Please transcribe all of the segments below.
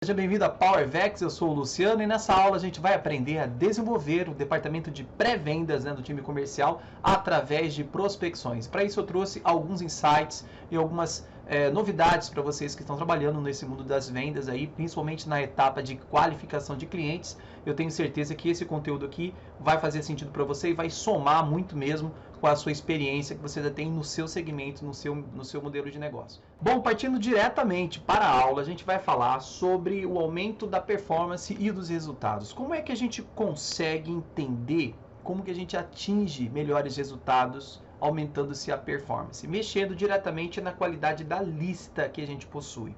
Seja bem-vindo a PowerVex, eu sou o Luciano e nessa aula a gente vai aprender a desenvolver o departamento de pré-vendas do time comercial através de prospecções. Para isso eu trouxe alguns insights e algumas novidades para vocês que estão trabalhando nesse mundo das vendas aí, principalmente na etapa de qualificação de clientes. Eu tenho certeza que esse conteúdo aqui vai fazer sentido para você e vai somar muito mesmo com a sua experiência que você já tem no seu segmento, no seu modelo de negócio. Bom, partindo diretamente para a aula, a gente vai falar sobre o aumento da performance e dos resultados. Como é que a gente consegue entender como que a gente atinge melhores resultados aumentando-se a performance? Mexendo diretamente na qualidade da lista que a gente possui.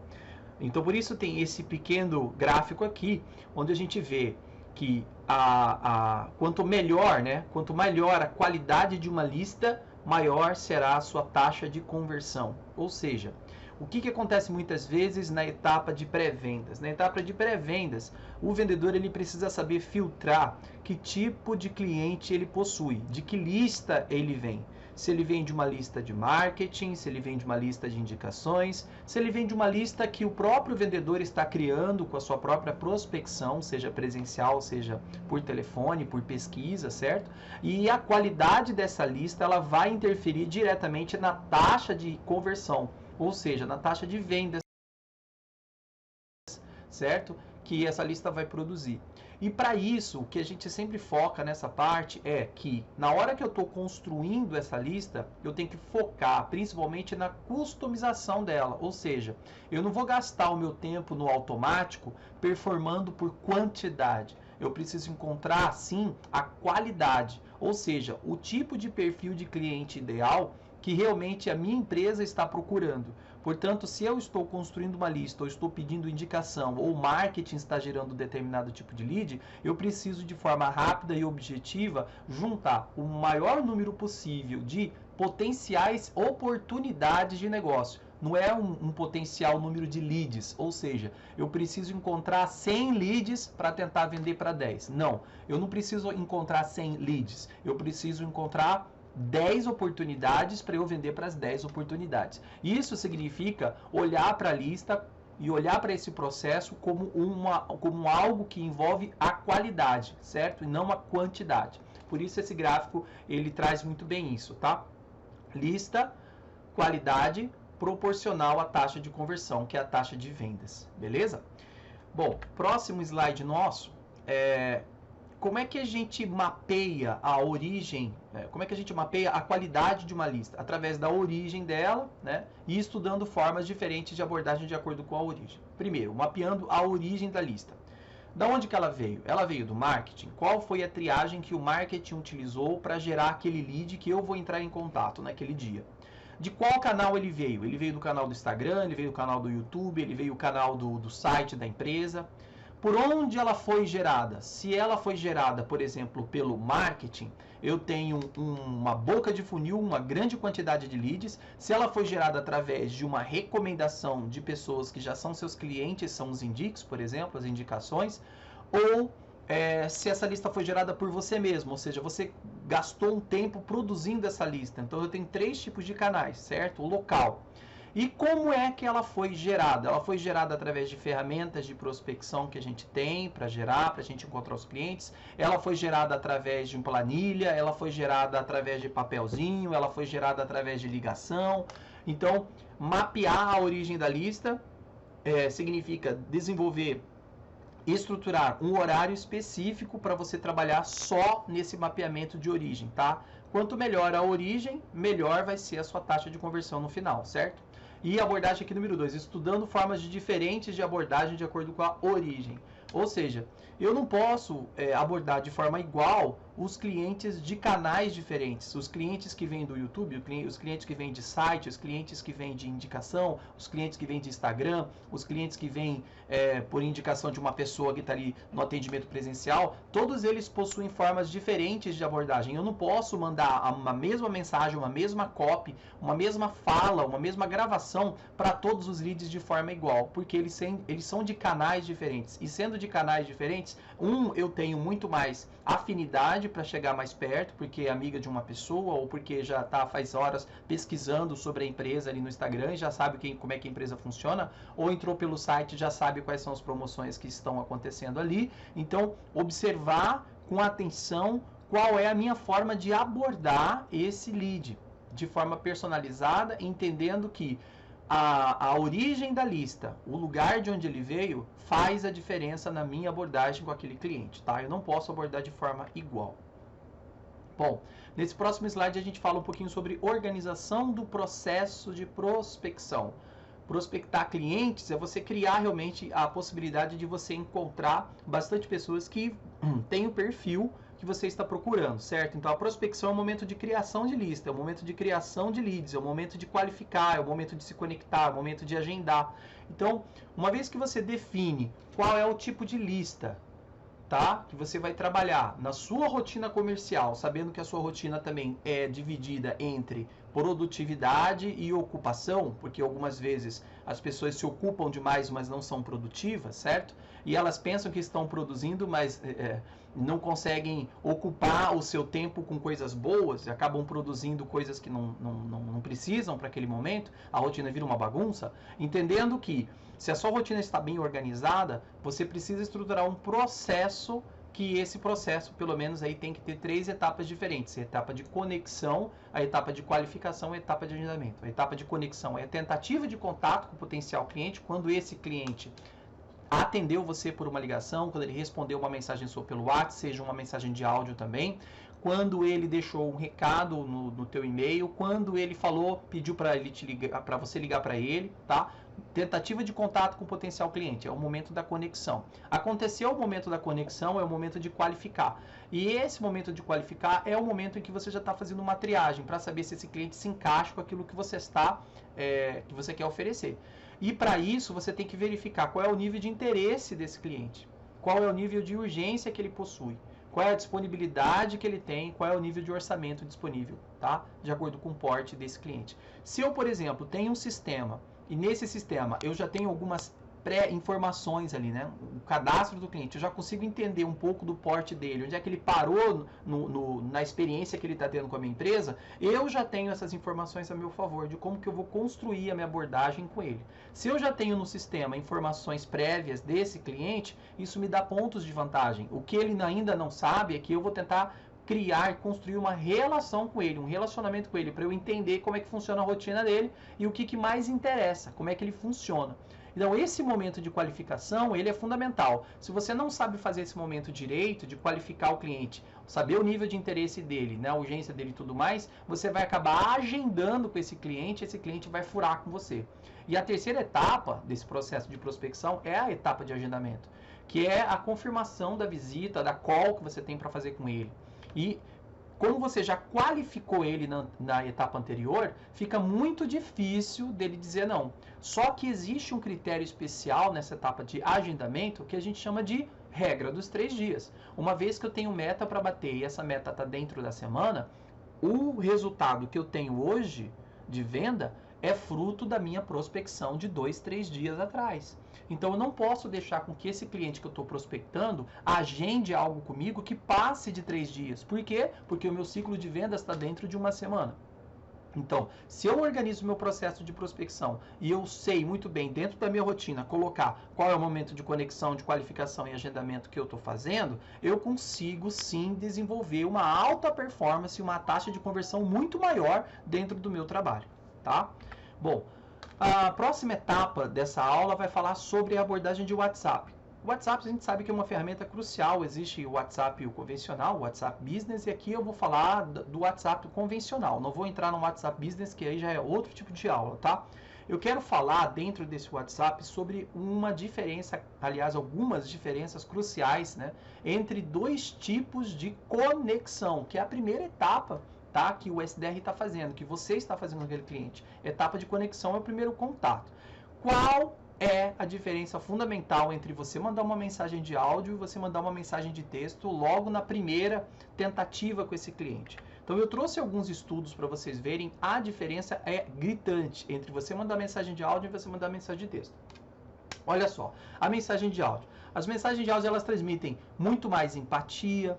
Então, por isso tem esse pequeno gráfico aqui, onde a gente vê que quanto maior a qualidade de uma lista, maior será a sua taxa de conversão. Ou seja, o que acontece muitas vezes na etapa de pré-vendas? Na etapa de pré-vendas, o vendedor ele precisa saber filtrar que tipo de cliente ele possui, de que lista ele vem. Se ele vem de uma lista de marketing, se ele vem de uma lista de indicações, se ele vem de uma lista que o próprio vendedor está criando com a sua própria prospecção, seja presencial, seja por telefone, por pesquisa, certo? E a qualidade dessa lista ela vai interferir diretamente na taxa de conversão, ou seja, na taxa de vendas, certo? Que essa lista vai produzir. E para isso, o que a gente sempre foca nessa parte é que na hora que eu estou construindo essa lista, eu tenho que focar principalmente na customização dela. Ou seja, eu não vou gastar o meu tempo no automático performando por quantidade. Eu preciso encontrar, sim, a qualidade. Ou seja, o tipo de perfil de cliente ideal que realmente a minha empresa está procurando. Portanto, se eu estou construindo uma lista, ou estou pedindo indicação, ou o marketing está gerando determinado tipo de lead, eu preciso de forma rápida e objetiva juntar o maior número possível de potenciais oportunidades de negócio. Não é um potencial número de leads, ou seja, eu preciso encontrar 100 leads para tentar vender para 10. Não, eu não preciso encontrar 100 leads, eu preciso encontrar 10 oportunidades para eu vender para as 10 oportunidades. Isso significa olhar para a lista e olhar para esse processo como algo que envolve a qualidade, certo? E não a quantidade. Por isso esse gráfico ele traz muito bem isso, tá? Lista, qualidade, proporcional à taxa de conversão, que é a taxa de vendas, beleza? Bom, próximo slide nosso como é que a gente mapeia a origem, como é que a gente mapeia a qualidade de uma lista? Através da origem dela, né? E estudando formas diferentes de abordagem de acordo com a origem. Primeiro, mapeando a origem da lista. Da onde que ela veio? Ela veio do marketing. Qual foi a triagem que o marketing utilizou para gerar aquele lead que eu vou entrar em contato naquele dia? De qual canal ele veio? Ele veio do canal do Instagram, ele veio do canal do YouTube, ele veio do canal do site da empresa. Por onde ela foi gerada? Se ela foi gerada, por exemplo, pelo marketing, eu tenho uma boca de funil, uma grande quantidade de leads. Se ela foi gerada através de uma recomendação de pessoas que já são seus clientes, são os indiques, por exemplo, as indicações, ou se essa lista foi gerada por você mesmo, ou seja, você gastou um tempo produzindo essa lista. Então eu tenho 3 tipos de canais, certo? O local. E como é que ela foi gerada? Ela foi gerada através de ferramentas de prospecção que a gente tem para gerar, para a gente encontrar os clientes. Ela foi gerada através de uma planilha, ela foi gerada através de papelzinho, ela foi gerada através de ligação. Então, mapear a origem da lista significa desenvolver, estruturar um horário específico para você trabalhar só nesse mapeamento de origem, tá? Quanto melhor a origem, melhor vai ser a sua taxa de conversão no final, certo? E abordagem aqui número 2, estudando formas diferentes de abordagem de acordo com a origem. Ou seja, eu não posso abordar de forma igual os clientes de canais diferentes. Os clientes que vêm do YouTube, os clientes que vêm de site, os clientes que vêm de indicação, os clientes que vêm de Instagram, os clientes que vêm por indicação de uma pessoa que está ali no atendimento presencial, todos eles possuem formas diferentes de abordagem. Eu não posso mandar uma mesma mensagem, uma mesma copy, uma mesma fala, uma mesma gravação para todos os leads de forma igual, porque eles são de canais diferentes. E sendo de canais diferentes, eu tenho muito mais afinidade dificuldade para chegar mais perto, porque é amiga de uma pessoa ou porque já está faz horas pesquisando sobre a empresa ali no Instagram e já sabe como é que a empresa funciona, ou entrou pelo site e já sabe quais são as promoções que estão acontecendo ali. Então, observar com atenção qual é a minha forma de abordar esse lead de forma personalizada, entendendo que a origem da lista, o lugar de onde ele veio, faz a diferença na minha abordagem com aquele cliente, tá? Eu não posso abordar de forma igual. Bom, nesse próximo slide a gente fala um pouquinho sobre organização do processo de prospecção. Prospectar clientes é você criar realmente a possibilidade de você encontrar bastante pessoas que têm o perfil que você está procurando, certo? Então a prospecção é o momento de criação de lista, é o momento de criação de leads, é o momento de qualificar, é o momento de se conectar, é o momento de agendar. Então, uma vez que você define qual é o tipo de lista, tá? Que você vai trabalhar na sua rotina comercial, sabendo que a sua rotina também é dividida entre produtividade e ocupação, porque algumas vezes as pessoas se ocupam demais, mas não são produtivas, certo? E elas pensam que estão produzindo, mas não conseguem ocupar o seu tempo com coisas boas, e acabam produzindo coisas que não precisam para aquele momento, a rotina vira uma bagunça, entendendo que se a sua rotina está bem organizada, você precisa estruturar um processo, que esse processo, pelo menos, aí tem que ter 3 etapas diferentes. A etapa de conexão, a etapa de qualificação e a etapa de agendamento. A etapa de conexão é a tentativa de contato com o potencial cliente, quando esse cliente atendeu você por uma ligação, quando ele respondeu uma mensagem sua pelo WhatsApp, seja uma mensagem de áudio também, quando ele deixou um recado no teu e-mail, quando ele falou, pediu para ele te ligar, para você ligar para ele, tá? Tentativa de contato com o potencial cliente, é o momento da conexão. Aconteceu o momento da conexão, é o momento de qualificar. E esse momento de qualificar é o momento em que você já está fazendo uma triagem para saber se esse cliente se encaixa com aquilo que você que você quer oferecer. E para isso você tem que verificar qual é o nível de interesse desse cliente, qual é o nível de urgência que ele possui, qual é a disponibilidade que ele tem, qual é o nível de orçamento disponível, tá? De acordo com o porte desse cliente. Se eu, por exemplo, tenho um sistema e nesse sistema eu já tenho algumas pré-informações ali, né? O cadastro do cliente, eu já consigo entender um pouco do porte dele, onde é que ele parou na experiência que ele está tendo com a minha empresa, eu já tenho essas informações a meu favor, de como que eu vou construir a minha abordagem com ele. Se eu já tenho no sistema informações prévias desse cliente, isso me dá pontos de vantagem. O que ele ainda não sabe é que eu vou tentar criar, construir uma relação com ele, um relacionamento com ele, para eu entender como é que funciona a rotina dele e o que mais interessa, como é que ele funciona. Então, esse momento de qualificação, ele é fundamental. Se você não sabe fazer esse momento direito, de qualificar o cliente, saber o nível de interesse dele, né, a urgência dele e tudo mais, você vai acabar agendando com esse cliente vai furar com você. E a terceira etapa desse processo de prospecção é a etapa de agendamento, que é a confirmação da visita, da call que você tem para fazer com ele. E como você já qualificou ele na etapa anterior, fica muito difícil dele dizer não. Só que existe um critério especial nessa etapa de agendamento que a gente chama de regra dos 3 dias. Uma vez que eu tenho meta para bater e essa meta está dentro da semana, o resultado que eu tenho hoje de venda é fruto da minha prospecção de 2, 3 dias atrás. Então eu não posso deixar com que esse cliente que eu estou prospectando agende algo comigo que passe de 3 dias. Por quê? Porque o meu ciclo de vendas está dentro de uma semana. Então, se eu organizo o meu processo de prospecção e eu sei muito bem, dentro da minha rotina, colocar qual é o momento de conexão, de qualificação e agendamento que eu estou fazendo, eu consigo sim desenvolver uma alta performance e uma taxa de conversão muito maior dentro do meu trabalho, tá? Bom, a próxima etapa dessa aula vai falar sobre a abordagem de WhatsApp. O WhatsApp a gente sabe que é uma ferramenta crucial, existe o WhatsApp convencional, o WhatsApp Business, e aqui eu vou falar do WhatsApp convencional, não vou entrar no WhatsApp Business, que aí já é outro tipo de aula, tá? Eu quero falar dentro desse WhatsApp sobre uma diferença, aliás, algumas diferenças cruciais, né, entre 2 tipos de conexão, que é a primeira etapa, tá, que o SDR está fazendo, que você está fazendo com aquele cliente. Etapa de conexão é o primeiro contato. Qual é a diferença fundamental entre você mandar uma mensagem de áudio e você mandar uma mensagem de texto logo na primeira tentativa com esse cliente? Então eu trouxe alguns estudos para vocês verem, a diferença é gritante entre você mandar mensagem de áudio e você mandar mensagem de texto. Olha só, a mensagem de áudio. As mensagens de áudio elas transmitem muito mais empatia,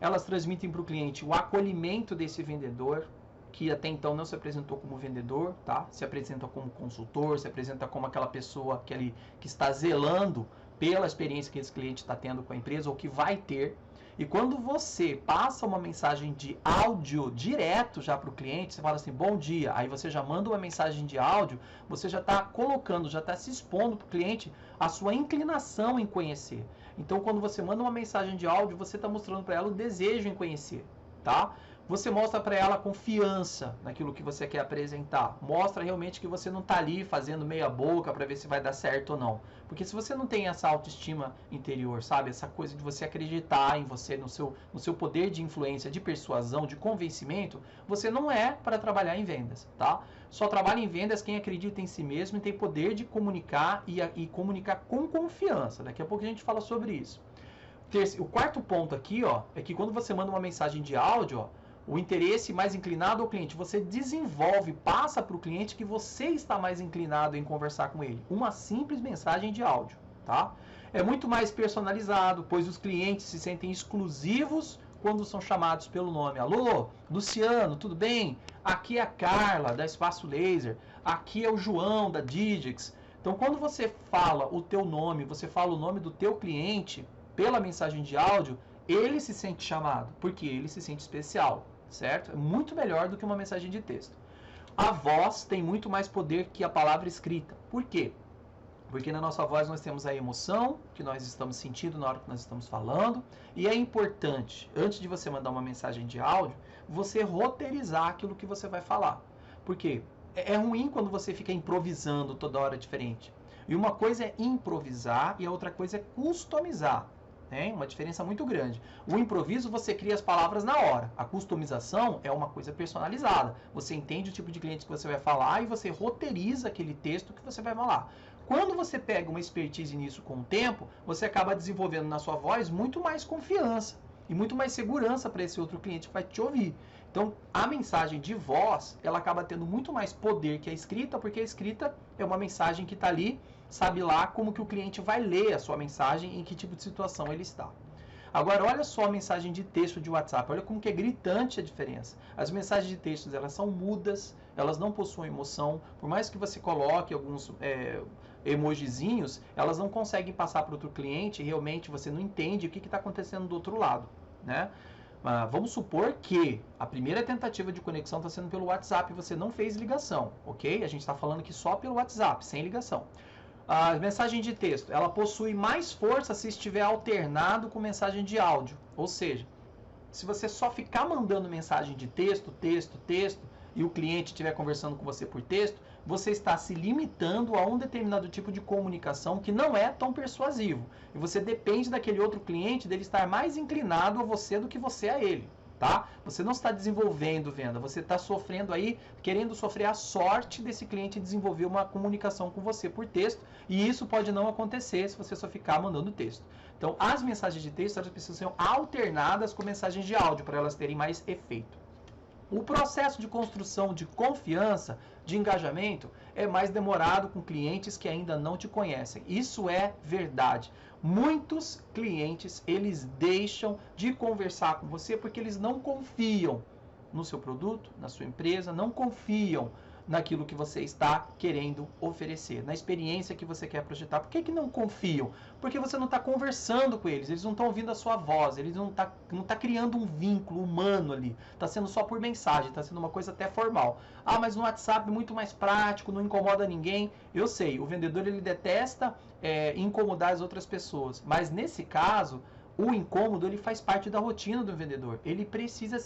elas transmitem para o cliente o acolhimento desse vendedor, que até então não se apresentou como vendedor, tá? Se apresenta como consultor, se apresenta como aquela pessoa que está zelando pela experiência que esse cliente está tendo com a empresa ou que vai ter. E quando você passa uma mensagem de áudio direto já para o cliente, você fala assim, bom dia, aí você já manda uma mensagem de áudio, você já está colocando, já está se expondo para o cliente a sua inclinação em conhecer. Então, quando você manda uma mensagem de áudio, você está mostrando para ela o desejo em conhecer, tá? Você mostra para ela confiança naquilo que você quer apresentar. Mostra realmente que você não está ali fazendo meia boca para ver se vai dar certo ou não. Porque se você não tem essa autoestima interior, sabe? Essa coisa de você acreditar em você, no seu poder de influência, de persuasão, de convencimento, você não é para trabalhar em vendas, tá? Só trabalha em vendas quem acredita em si mesmo e tem poder de comunicar e comunicar com confiança. Daqui a pouco a gente fala sobre isso. O quarto ponto aqui, ó, é que quando você manda uma mensagem de áudio, ó, o interesse mais inclinado ao cliente, você desenvolve, passa para o cliente que você está mais inclinado em conversar com ele. Uma simples mensagem de áudio, tá? É muito mais personalizado, pois os clientes se sentem exclusivos quando são chamados pelo nome. Alô, Luciano, tudo bem? Aqui é a Carla, da Espaço Laser. Aqui é o João, da Digix. Então, quando você fala o teu nome, você fala o nome do teu cliente pela mensagem de áudio, ele se sente chamado, porque ele se sente especial, certo? É muito melhor do que uma mensagem de texto. A voz tem muito mais poder que a palavra escrita. Por quê? Porque na nossa voz nós temos a emoção que nós estamos sentindo na hora que nós estamos falando. E é importante, antes de você mandar uma mensagem de áudio, você roteirizar aquilo que você vai falar. Por quê? É ruim quando você fica improvisando toda hora diferente. E uma coisa é improvisar e a outra coisa é customizar. Tem uma diferença muito grande. O improviso você cria as palavras na hora. A customização é uma coisa personalizada. Você entende o tipo de cliente que você vai falar e você roteiriza aquele texto que você vai falar. Quando você pega uma expertise nisso com o tempo, você acaba desenvolvendo na sua voz muito mais confiança e muito mais segurança para esse outro cliente que vai te ouvir. Então, a mensagem de voz, ela acaba tendo muito mais poder que a escrita, porque a escrita é uma mensagem que está ali, sabe lá como que o cliente vai ler a sua mensagem e em que tipo de situação ele está. Agora, olha só a mensagem de texto de WhatsApp, olha como que é gritante a diferença. As mensagens de textos, elas são mudas, elas não possuem emoção, por mais que você coloque alguns emojizinhos, elas não conseguem passar para outro cliente, realmente você não entende o que está acontecendo do outro lado, né? Vamos supor que a primeira tentativa de conexão está sendo pelo WhatsApp e você não fez ligação, ok? A gente está falando aqui só pelo WhatsApp, sem ligação. A mensagem de texto, ela possui mais força se estiver alternado com mensagem de áudio. Ou seja, se você só ficar mandando mensagem de texto, e o cliente estiver conversando com você por texto, você está se limitando a um determinado tipo de comunicação que não é tão persuasivo. E você depende daquele outro cliente, dele estar mais inclinado a você do que você a ele. Tá? Você não está desenvolvendo venda, você está sofrendo aí, querendo sofrer a sorte desse cliente desenvolver uma comunicação com você por texto, e isso pode não acontecer se você só ficar mandando texto. Então, as mensagens de texto, elas precisam ser alternadas com mensagens de áudio, para elas terem mais efeito. O processo de construção de confiança, de engajamento, é mais demorado com clientes que ainda não te conhecem. Isso é verdade. Muitos clientes, eles deixam de conversar com você porque eles não confiam no seu produto, na sua empresa, não confiam naquilo que você está querendo oferecer, na experiência que você quer projetar. Por que não confiam? Porque você não está conversando com eles não estão ouvindo a sua voz, eles não tá criando um vínculo humano ali, está sendo só por mensagem, está sendo uma coisa até formal. Mas no WhatsApp é muito mais prático, não incomoda ninguém. Eu sei, o vendedor ele detesta incomodar as outras pessoas, mas nesse caso, o incômodo ele faz parte da rotina do vendedor. Ele precisa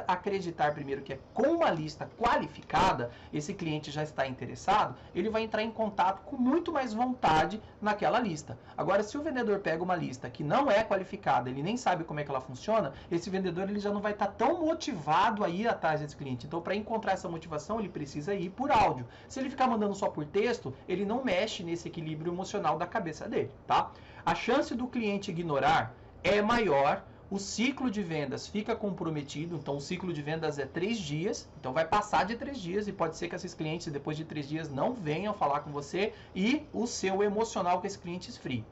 acreditar primeiro que com uma lista qualificada, esse cliente já está interessado, ele vai entrar em contato com muito mais vontade naquela lista. Agora, se o vendedor pega uma lista que não é qualificada, ele nem sabe como é que ela funciona, esse vendedor ele já não vai estar tão motivado a ir atrás desse cliente. Então, para encontrar essa motivação, ele precisa ir por áudio. Se ele ficar mandando só por texto, ele não mexe nesse equilíbrio emocional da cabeça dele, tá? A chance do cliente ignorar é maior, o ciclo de vendas fica comprometido, então o ciclo de vendas é 3 dias, então vai passar de 3 dias e pode ser que esses clientes depois de 3 dias não venham falar com você e o seu emocional com esse cliente esfrie.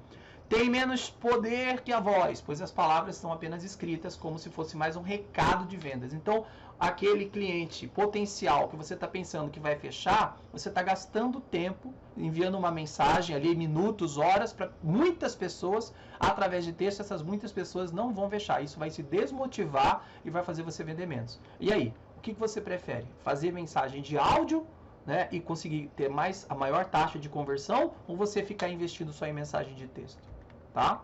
Tem menos poder que a voz, pois as palavras são apenas escritas como se fosse mais um recado de vendas. Então, aquele cliente potencial que você está pensando que vai fechar, você está gastando tempo enviando uma mensagem ali, minutos, horas, para muitas pessoas, através de texto, essas muitas pessoas não vão fechar. Isso vai se desmotivar e vai fazer você vender menos. E aí, o que você prefere? Fazer mensagem de áudio, né, e conseguir ter a maior taxa de conversão, ou você ficar investindo só em mensagem de texto? Tá?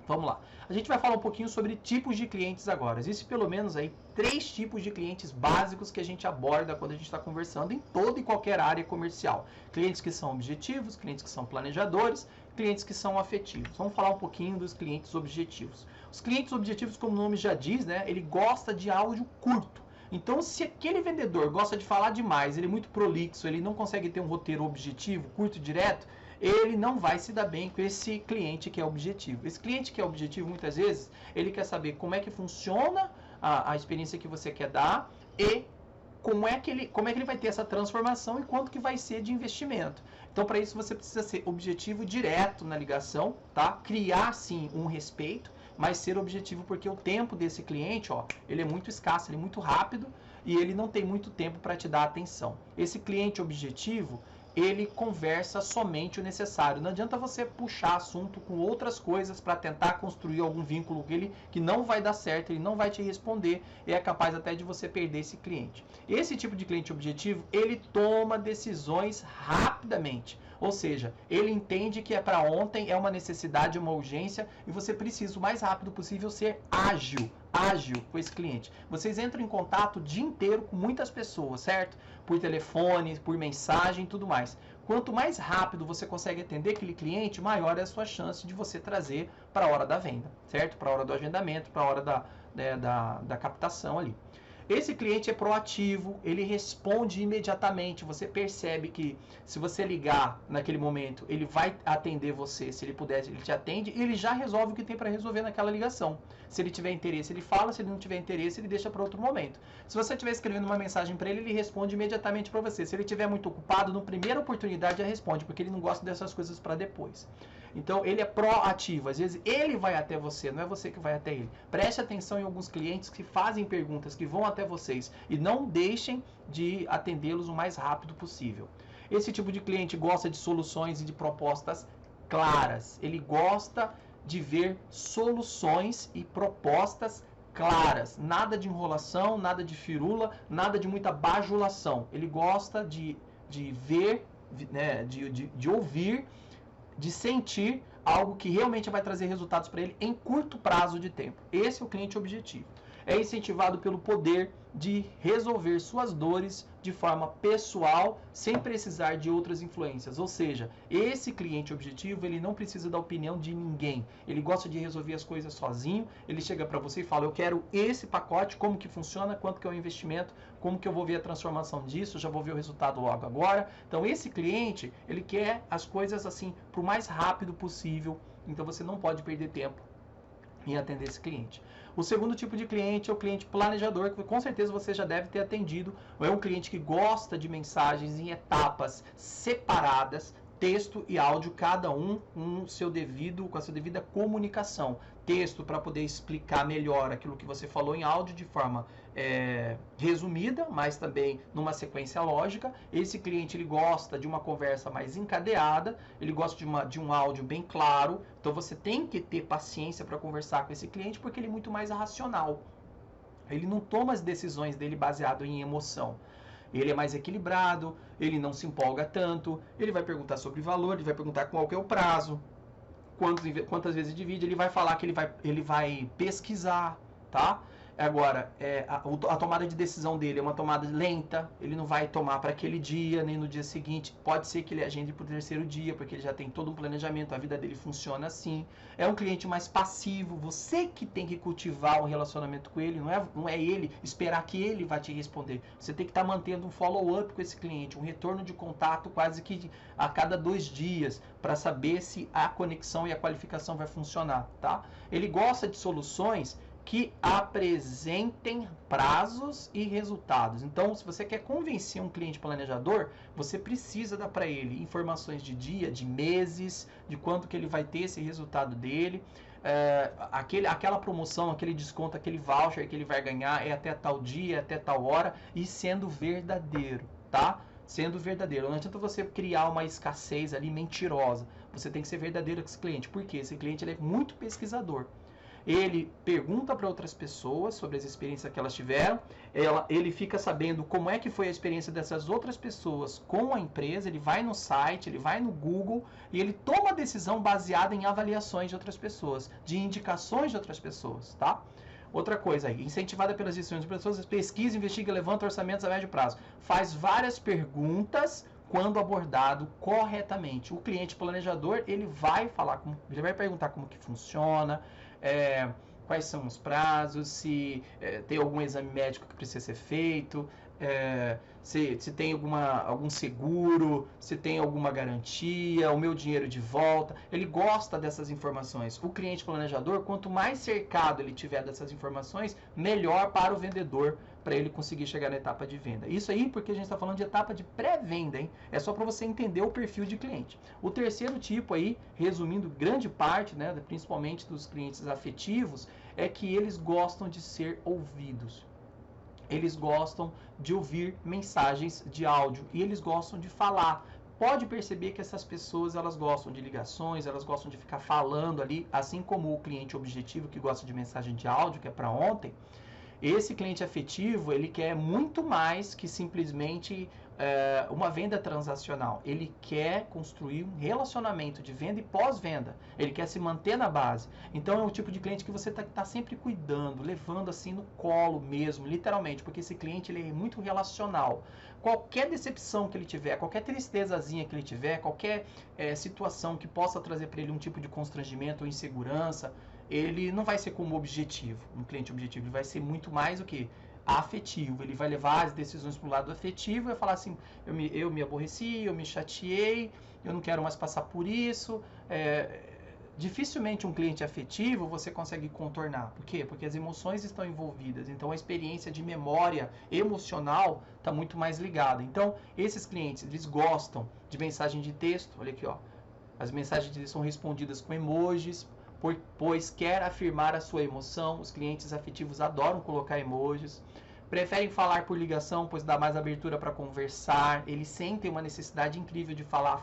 Vamos lá. A gente vai falar um pouquinho sobre tipos de clientes agora. Existem pelo menos aí 3 tipos de clientes básicos que a gente aborda quando a gente está conversando em toda e qualquer área comercial. Clientes que são objetivos, clientes que são planejadores, clientes que são afetivos. Vamos falar um pouquinho dos clientes objetivos. Os clientes objetivos, como o nome já diz, né, ele gosta de áudio curto. Então, se aquele vendedor gosta de falar demais, ele é muito prolixo, ele não consegue ter um roteiro objetivo, curto e direto, ele não vai se dar bem com esse cliente que é objetivo. Esse cliente que é objetivo, muitas vezes, ele quer saber como é que funciona a experiência que você quer dar e como é que ele vai ter essa transformação e quanto que vai ser de investimento. Então, para isso, você precisa ser objetivo direto na ligação, tá? Criar, sim, um respeito, mas ser objetivo porque o tempo desse cliente, ó, ele é muito escasso, ele é muito rápido e ele não tem muito tempo para te dar atenção. Esse cliente objetivo, ele conversa somente o necessário. Não adianta você puxar assunto com outras coisas para tentar construir algum vínculo com ele que não vai dar certo, ele não vai te responder e é capaz até de você perder esse cliente. Esse tipo de cliente objetivo, ele toma decisões rapidamente. Ou seja, ele entende que é para ontem, é uma necessidade, uma urgência e você precisa o mais rápido possível ser ágil com esse cliente. Vocês entram em contato o dia inteiro com muitas pessoas, certo? Por telefone, por mensagem e tudo mais. Quanto mais rápido você consegue atender aquele cliente, maior é a sua chance de você trazer para a hora da venda, certo? Para a hora do agendamento, para a hora da captação ali. Esse cliente é proativo, ele responde imediatamente. Você percebe que se você ligar naquele momento, ele vai atender você. Se ele puder, ele te atende e ele já resolve o que tem para resolver naquela ligação. Se ele tiver interesse, ele fala. Se ele não tiver interesse, ele deixa para outro momento. Se você estiver escrevendo uma mensagem para ele, ele responde imediatamente para você. Se ele estiver muito ocupado, na primeira oportunidade, ele responde, porque ele não gosta dessas coisas para depois. Então, ele é proativo. Às vezes, ele vai até você, não é você que vai até ele. Preste atenção em alguns clientes que fazem perguntas, que vão até vocês. E não deixem de atendê-los o mais rápido possível. Esse tipo de cliente gosta de soluções e de propostas claras. Ele gosta de ver soluções e propostas claras. Nada de enrolação, nada de firula, nada de muita bajulação. Ele gosta de ver, né, de ouvir, de sentir algo que realmente vai trazer resultados para ele em curto prazo de tempo. Esse é o cliente objetivo. É incentivado pelo poder de resolver suas dores de forma pessoal, sem precisar de outras influências. Ou seja, esse cliente objetivo, ele não precisa da opinião de ninguém. Ele gosta de resolver as coisas sozinho. Ele chega para você e fala, eu quero esse pacote, como que funciona, quanto que é o investimento, como que eu vou ver a transformação disso, já vou ver o resultado logo agora. Então, esse cliente, ele quer as coisas assim, pro mais rápido possível. Então, você não pode perder tempo em atender esse cliente. O segundo tipo de cliente é o cliente planejador, que com certeza você já deve ter atendido. É um cliente que gosta de mensagens em etapas separadas, texto e áudio, cada um com a sua devida comunicação. Texto para poder explicar melhor aquilo que você falou em áudio de forma resumida, mas também numa sequência lógica. Esse cliente, ele gosta de uma conversa mais encadeada, ele gosta de um áudio bem claro. Então você tem que ter paciência para conversar com esse cliente, porque ele é muito mais racional. Ele não toma as decisões dele baseado em emoção. Ele é mais equilibrado, ele não se empolga tanto, ele vai perguntar sobre valor, ele vai perguntar qual que é o prazo, quantas vezes divide, ele vai falar que ele vai pesquisar, tá? Agora, a tomada de decisão dele é uma tomada lenta, ele não vai tomar para aquele dia, nem no dia seguinte. Pode ser que ele agende para o terceiro dia, porque ele já tem todo um planejamento, a vida dele funciona assim. É um cliente mais passivo, você que tem que cultivar um relacionamento com ele, não é ele esperar que ele vá te responder. Você tem que estar mantendo um follow-up com esse cliente, um retorno de contato quase que a cada 2 dias, para saber se a conexão e a qualificação vai funcionar, tá? Ele gosta de soluções que apresentem prazos e resultados. Então, se você quer convencer um cliente planejador, você precisa dar para ele informações de dia, de meses, de quanto que ele vai ter esse resultado dele. Aquela promoção, aquele desconto, aquele voucher que ele vai ganhar é até tal dia, até tal hora, e sendo verdadeiro, tá? Sendo verdadeiro. Não adianta você criar uma escassez ali mentirosa. Você tem que ser verdadeiro com esse cliente. Por quê? Esse cliente ele é muito pesquisador. Ele pergunta para outras pessoas sobre as experiências que elas tiveram, ele fica sabendo como é que foi a experiência dessas outras pessoas com a empresa, ele vai no site, ele vai no Google e ele toma a decisão baseada em avaliações de outras pessoas, de indicações de outras pessoas, tá? Outra coisa aí, incentivada pelas decisões de pessoas, pesquisa, investiga, levanta orçamentos a médio prazo. Faz várias perguntas quando abordado corretamente. O cliente planejador, ele vai perguntar como que funciona, quais são os prazos, se tem algum exame médico que precisa ser feito, se tem algum seguro, se tem alguma garantia, o meu dinheiro de volta. Ele gosta dessas informações. O cliente planejador, quanto mais cercado ele tiver dessas informações, melhor para o vendedor, para ele conseguir chegar na etapa de venda. Isso aí porque a gente está falando de etapa de pré-venda, hein? É só para você entender o perfil de cliente. O terceiro tipo aí, resumindo grande parte, né, principalmente dos clientes afetivos, é que eles gostam de ser ouvidos. Eles gostam de ouvir mensagens de áudio e eles gostam de falar. Pode perceber que essas pessoas, elas gostam de ligações, elas gostam de ficar falando ali, assim como o cliente objetivo que gosta de mensagem de áudio, que é para ontem. Esse cliente afetivo, ele quer muito mais que simplesmente uma venda transacional. Ele quer construir um relacionamento de venda e pós-venda. Ele quer se manter na base. Então é o tipo de cliente que você tá sempre cuidando, levando assim no colo mesmo, literalmente, porque esse cliente ele é muito relacional. Qualquer decepção que ele tiver, qualquer tristezazinha que ele tiver, qualquer situação que possa trazer para ele um tipo de constrangimento ou insegurança, ele não vai ser como objetivo, um cliente objetivo, ele vai ser muito mais o que? Afetivo. Ele vai levar as decisões para o lado afetivo e vai falar assim, eu me aborreci, eu me chateei, eu não quero mais passar por isso. Dificilmente um cliente afetivo você consegue contornar. Por quê? Porque as emoções estão envolvidas, então a experiência de memória emocional está muito mais ligada. Então, esses clientes, eles gostam de mensagem de texto, olha aqui, ó. As mensagens deles são respondidas com emojis, pois quer afirmar a sua emoção. Os clientes afetivos adoram colocar emojis. Preferem falar por ligação, pois dá mais abertura para conversar. Eles sentem uma necessidade incrível de falar.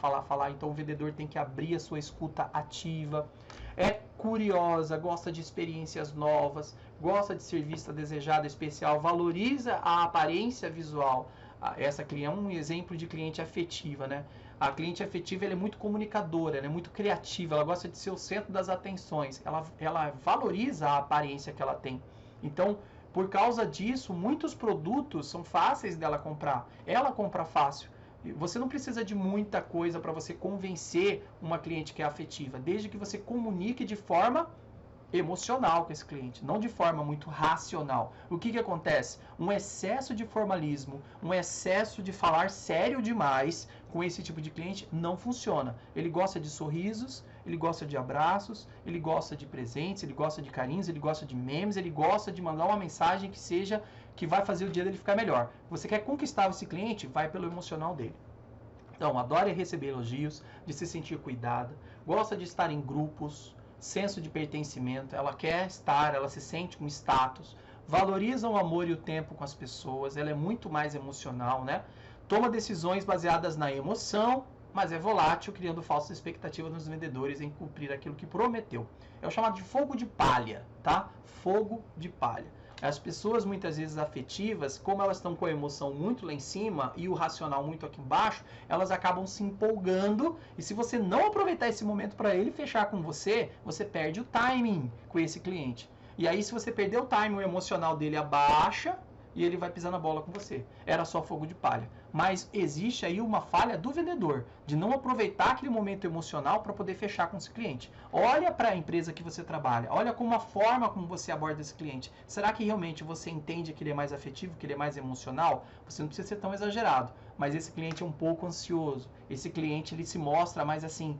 Então o vendedor tem que abrir a sua escuta ativa. É curiosa, gosta de experiências novas, gosta de ser vista, desejada, especial, valoriza a aparência visual. Essa é um exemplo de cliente afetiva, né? A cliente afetiva ela é muito comunicadora, ela é muito criativa, ela gosta de ser o centro das atenções, ela valoriza a aparência que ela tem. Então, por causa disso, muitos produtos são fáceis dela comprar. Ela compra fácil. Você não precisa de muita coisa para você convencer uma cliente que é afetiva, desde que você comunique de forma emocional com esse cliente, não de forma muito racional. O que acontece? Um excesso de formalismo, um excesso de falar sério demais com esse tipo de cliente não funciona. Ele gosta de sorrisos, ele gosta de abraços, ele gosta de presentes, ele gosta de carinhos, ele gosta de memes, ele gosta de mandar uma mensagem que vai fazer o dia dele ficar melhor. Você quer conquistar esse cliente? Vai pelo emocional dele. Então, adora receber elogios, de se sentir cuidada, gosta de estar em grupos, senso de pertencimento, ela quer estar, ela se sente com status, valoriza o amor e o tempo com as pessoas, ela é muito mais emocional, né? Toma decisões baseadas na emoção, mas é volátil, criando falsas expectativas nos vendedores em cumprir aquilo que prometeu. É o chamado de fogo de palha, tá? Fogo de palha. As pessoas muitas vezes afetivas, como elas estão com a emoção muito lá em cima e o racional muito aqui embaixo, elas acabam se empolgando e se você não aproveitar esse momento para ele fechar com você, você perde o timing com esse cliente. E aí se você perder o timing, o emocional dele abaixa e ele vai pisar na bola com você. Era só fogo de palha. Mas existe aí uma falha do vendedor, de não aproveitar aquele momento emocional para poder fechar com esse cliente. Olha para a empresa que você trabalha, olha como a forma como você aborda esse cliente. Será que realmente você entende que ele é mais afetivo, que ele é mais emocional? Você não precisa ser tão exagerado, mas esse cliente é um pouco ansioso. Esse cliente ele se mostra mais assim,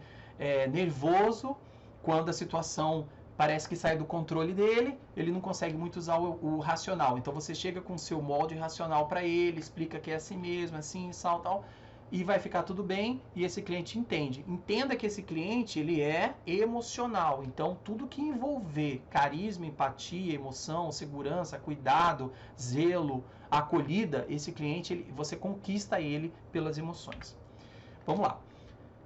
nervoso quando a situação parece que sai do controle dele, ele não consegue muito usar o racional. Então você chega com o seu molde racional para ele, explica que é assim mesmo, assim, tal, e vai ficar tudo bem, e esse cliente entende. Entenda que esse cliente, ele é emocional. Então tudo que envolver carisma, empatia, emoção, segurança, cuidado, zelo, acolhida, esse cliente, você conquista ele pelas emoções. Vamos lá.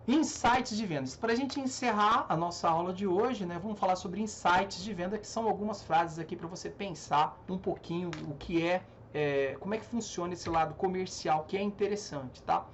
Insights de vendas. Para a gente encerrar a nossa aula de hoje, né, vamos falar sobre insights de venda, que são algumas frases aqui para você pensar um pouquinho o que como é que funciona esse lado comercial, que é interessante, tá?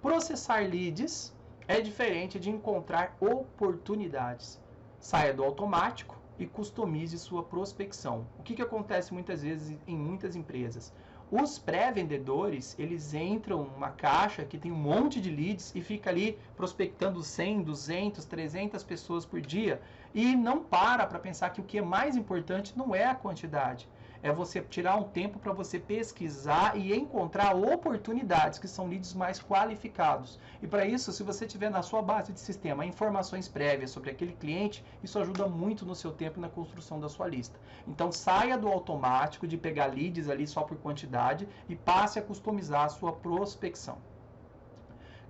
Processar leads é diferente de encontrar oportunidades. Saia do automático e customize sua prospecção. O que acontece muitas vezes em muitas empresas? Os pré-vendedores, eles entram numa caixa que tem um monte de leads e fica ali prospectando 100, 200, 300 pessoas por dia e não para pensar que o que é mais importante não é a quantidade. É você tirar um tempo para você pesquisar e encontrar oportunidades, que são leads mais qualificados. E para isso, se você tiver na sua base de sistema informações prévias sobre aquele cliente, isso ajuda muito no seu tempo e na construção da sua lista. Então saia do automático de pegar leads ali só por quantidade e passe a customizar a sua prospecção.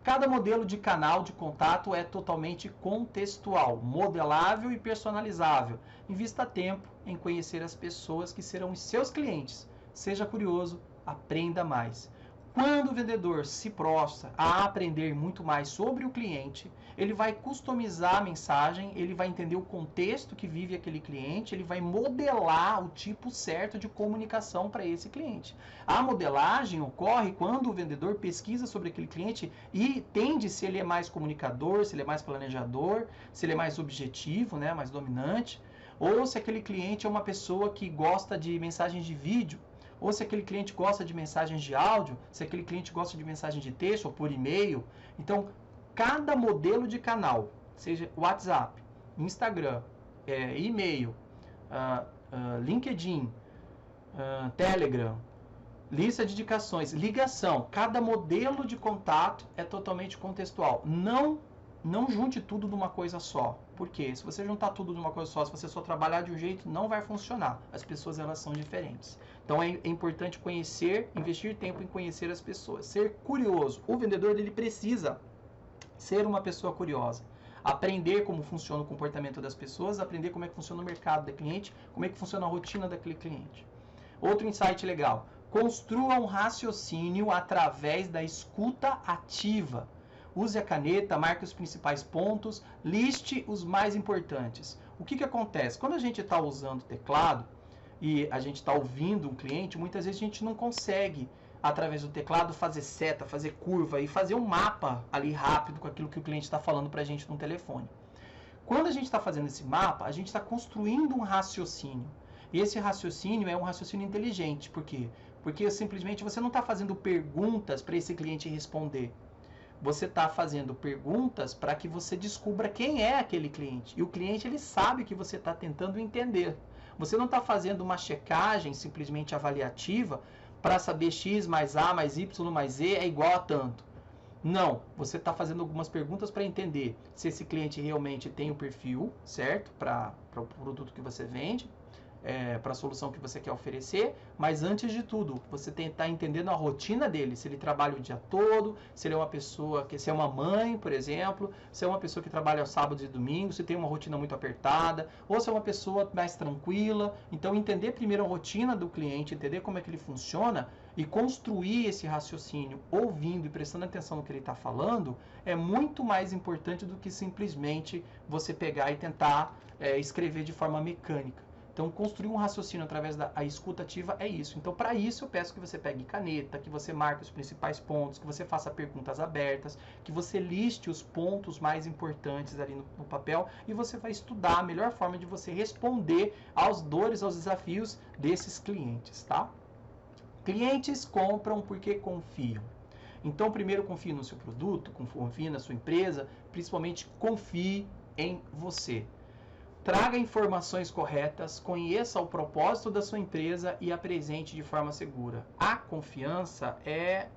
Cada modelo de canal de contato é totalmente contextual, modelável e personalizável. Invista tempo em conhecer as pessoas que serão os seus clientes. Seja curioso, aprenda mais. Quando o vendedor se prostra a aprender muito mais sobre o cliente, ele vai customizar a mensagem, ele vai entender o contexto que vive aquele cliente, ele vai modelar o tipo certo de comunicação para esse cliente. A modelagem ocorre quando o vendedor pesquisa sobre aquele cliente e entende se ele é mais comunicador, se ele é mais planejador, se ele é mais objetivo, né, mais dominante, ou se aquele cliente é uma pessoa que gosta de mensagens de vídeo, ou se aquele cliente gosta de mensagens de áudio, se aquele cliente gosta de mensagem de texto ou por e-mail. Então, cada modelo de canal, seja WhatsApp, Instagram, e-mail, LinkedIn, Telegram, lista de indicações, ligação, cada modelo de contato é totalmente contextual. Não junte tudo numa coisa só. Por quê? Se você juntar tudo numa coisa só, se você só trabalhar de um jeito, não vai funcionar. As pessoas, elas são diferentes. Então é importante conhecer, investir tempo em conhecer as pessoas. Ser curioso. O vendedor, ele precisa ser uma pessoa curiosa. Aprender como funciona o comportamento das pessoas, aprender como é que funciona o mercado do cliente, como é que funciona a rotina daquele cliente. Outro insight legal. Construa um raciocínio através da escuta ativa. Use a caneta, marque os principais pontos, liste os mais importantes. O que acontece? Quando a gente está usando o teclado e a gente está ouvindo um cliente, muitas vezes a gente não consegue, através do teclado, fazer seta, fazer curva e fazer um mapa ali rápido com aquilo que o cliente está falando para a gente no telefone. Quando a gente está fazendo esse mapa, a gente está construindo um raciocínio. E esse raciocínio é um raciocínio inteligente. Por quê? Porque simplesmente você não está fazendo perguntas para esse cliente responder. Você está fazendo perguntas para que você descubra quem é aquele cliente. E o cliente, ele sabe que você está tentando entender. Você não está fazendo uma checagem simplesmente avaliativa para saber X mais A mais Y mais Z é igual a tanto. Não, você está fazendo algumas perguntas para entender se esse cliente realmente tem o perfil certo para o produto que você vende, para a solução que você quer oferecer, mas antes de tudo, você tentar entendendo a rotina dele, se ele trabalha o dia todo, se ele é uma pessoa, se é uma mãe, por exemplo, se é uma pessoa que trabalha aos sábados e domingos, se tem uma rotina muito apertada, ou se é uma pessoa mais tranquila. Então, entender primeiro a rotina do cliente, entender como é que ele funciona e construir esse raciocínio ouvindo e prestando atenção no que ele está falando é muito mais importante do que simplesmente você pegar e tentar escrever de forma mecânica. Então, construir um raciocínio através da escuta ativa é isso. Então, para isso, eu peço que você pegue caneta, que você marque os principais pontos, que você faça perguntas abertas, que você liste os pontos mais importantes ali no papel e você vai estudar a melhor forma de você responder às dores, aos desafios desses clientes, tá? Clientes compram porque confiam. Então, primeiro, confie no seu produto, confie na sua empresa, principalmente confie em você. Traga informações corretas, conheça o propósito da sua empresa e apresente de forma segura. A confiança é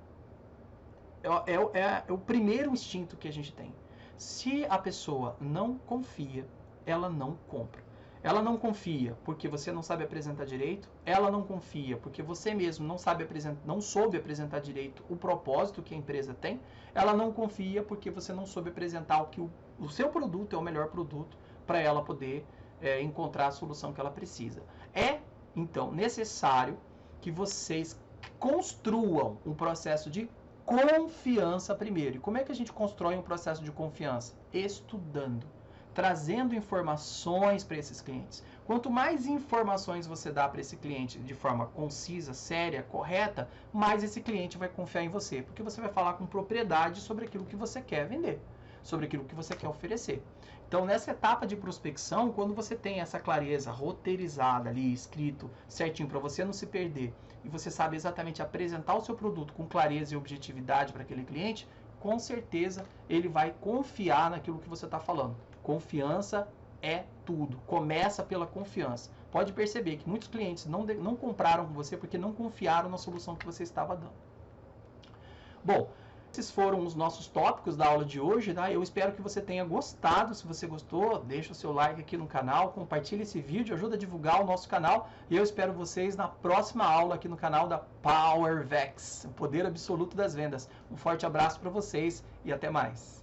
o primeiro instinto que a gente tem. Se a pessoa não confia, ela não compra. Ela não confia porque você não sabe apresentar direito, ela não confia porque você mesmo não sabe não soube apresentar direito o propósito que a empresa tem, ela não confia porque você não soube apresentar o seu produto é o melhor produto para ela poder encontrar a solução que ela precisa. É, então, necessário que vocês construam um processo de confiança primeiro. E como é que a gente constrói um processo de confiança? Estudando, trazendo informações para esses clientes. Quanto mais informações você dá para esse cliente de forma concisa, séria, correta, mais esse cliente vai confiar em você, porque você vai falar com propriedade sobre aquilo que você quer vender, sobre aquilo que você quer oferecer. Então, nessa etapa de prospecção, quando você tem essa clareza roteirizada ali, escrito certinho para você não se perder, e você sabe exatamente apresentar o seu produto com clareza e objetividade para aquele cliente, com certeza ele vai confiar naquilo que você está falando. Confiança é tudo. Começa pela confiança. Pode perceber que muitos clientes não compraram com você porque não confiaram na solução que você estava dando. Bom, esses foram os nossos tópicos da aula de hoje, tá? Eu espero que você tenha gostado. Se você gostou, deixa o seu like aqui no canal, compartilha esse vídeo, ajuda a divulgar o nosso canal. E eu espero vocês na próxima aula aqui no canal da PowerVex, o poder absoluto das vendas. Um forte abraço para vocês e até mais.